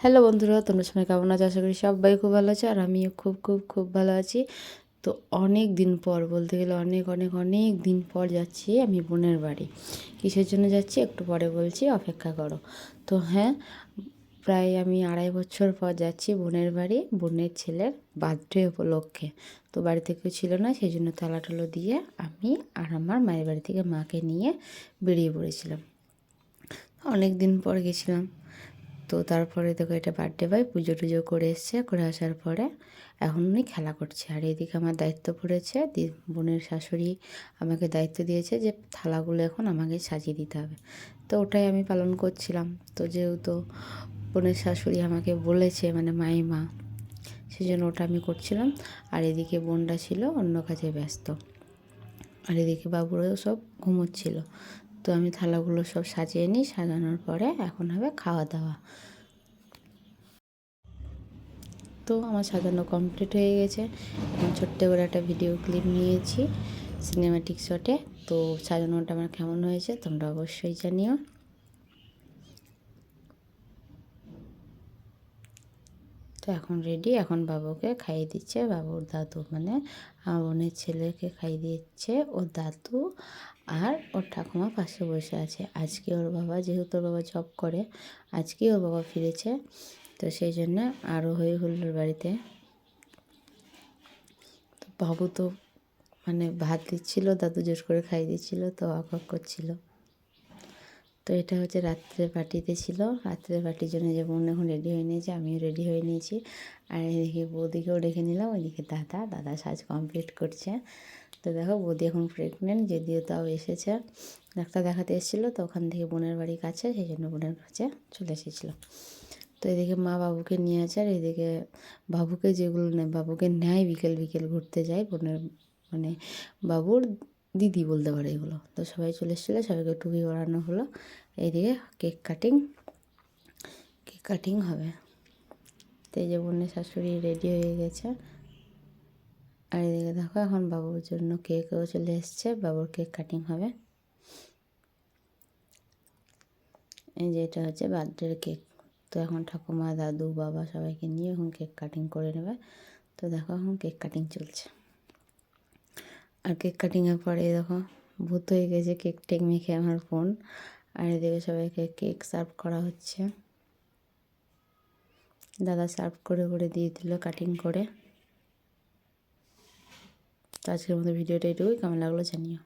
Hello বন্ধুরা, তোমরা সবাই কেমন আছো? আশা করি সবাই খুব ভালো আছে আর আমিও খুব খুব খুব ভালো আছি। তো অনেক দিন পর, বলতে গেলে অনেক অনেক অনেক দিন পর যাচ্ছি আমি বোনের বাড়ি। কিসের জন্য যাচ্ছি একটু পরে বলছি, অপেক্ষা করো। তো হ্যাঁ, প্রায় আমি 2.5 বছর পর যাচ্ছি বোনের বাড়ি, বোনের ছেলের বার্থডে উপলক্ষে। তো বাড়িতে কেউ ছিল না, সেই জন্য তালা টালো দিয়ে আমি আর আমার মায়ের বাড়ি থেকে মাকে নিয়ে বেরিয়ে পড়েছিলাম। অনেক দিন পর গেছিলাম। তো তারপরে দেখো এটা বার্থডে বয় পুজো টুজো করে এসছে, করে আসার পরে এখন উনি খেলা করছে। আর এদিকে আমার দায়িত্ব পড়েছে, বোনের শাশুড়ি আমাকে দায়িত্ব দিয়েছে যে থালাগুলো এখন আমাকে সাজিয়ে দিতে হবে। তো ওটাই আমি পালন করছিলাম। তো যেহেতু বোনের শাশুড়ি আমাকে বলেছে, মানে মাইমা, সেই জন্য ওটা আমি করছিলাম। আর এদিকে বোনটা ছিল অন্য কাজে ব্যস্ত, আর এদিকে বাবুরাও সব ঘুমোচ্ছিল। তো আমি থালাগুলো সব সাজিয়ে নিই, সাজানোর পরে এখন হবে খাওয়া দাওয়া। তো আমার সাজানো কমপ্লিট হয়ে গেছে। এখন ছোট্ট করে একটা ভিডিও ক্লিপ নিয়েছি সিনেম্যাটিক শটে। তো সাজানোটা আমার কেমন হয়েছে তোমরা অবশ্যই জানিও। তো এখন রেডি, এখন বাবুকে খাইয়ে দিচ্ছে বাবুর দাদু, মানে আমার বোনের ছেলেকে খাইয়ে দিচ্ছে ওর দাদু। আর ওর ঠাকুমা পাশে বসে আছে। আজকে ওর বাবা, যেহেতু ওর বাবা জব করে, আজকে ওর বাবা ফিরেছে, তো সেই জন্য আরও হয়ে হুল্লোড় বাড়িতে। তো বাবু তো মানে ভাত দিচ্ছিল, দাদু জোর করে খাইয়ে দিচ্ছিলো, তো অবাক করছিল। তো এটা হচ্ছে রাত্রে পার্টিতে ছিল, রাত্রে পার্টির জন্য যে বোন এখন রেডি হয়ে নিয়েছে, আমিও রেডি হয়ে নিয়েছি। আর এদিকে বৌদিকেও ডেকে নিলাম, ওইদিকে দাদা সাজ কমপ্লিট করছে। তো দেখো বৌদি এখন প্রেগনেন্ট, যদিও তাও এসেছে, ডাক্তার দেখাতে এসেছিলো, তো ওখান থেকে বোনের বাড়ির কাছে, সেই জন্য বোনের কাছে চলে এসেছিলো। তো এদিকে মা বাবুকে নিয়ে আছে, আর এদিকে বাবুকে যেগুলো নেয়, বাবুকে নেয় বিকেল বিকেল ঘুরতে যায় বোনের, মানে বাবুর দিদি বলতে পারে এগুলো। তো সবাই চলে এসেছিলো, সবাইকে টুপি পরানো হলো। এইদিকে কেক কাটিং হবে। তো এই যে বোনের শাশুড়ি রেডি হয়ে গেছে। আর এদিকে দেখো এখন বাবুর জন্য কেকও চলে এসছে, বাবুর কেক কাটিং হবে। এই যে এটা হচ্ছে বার্থডের কেক। তো এখন ঠাকুমা, দাদু, বাবা সবাইকে নিয়ে এখন কেক কাটিং করে নেবে। তো দেখো এখন কেক কাটিং চলছে। আর কেক কাটিংয়ের পরে দেখো ভূত হয়ে গেছে কেক টেক মেখে আমার বোন। আর এদিকে সবাইকে কেক সার্ভ করা হচ্ছে, দাদা সার্ভ করে করে দিয়ে দিল কাটিং করে। তো আজকের মতো ভিডিওটা এটুকুই, কেমন লাগলো জানিও।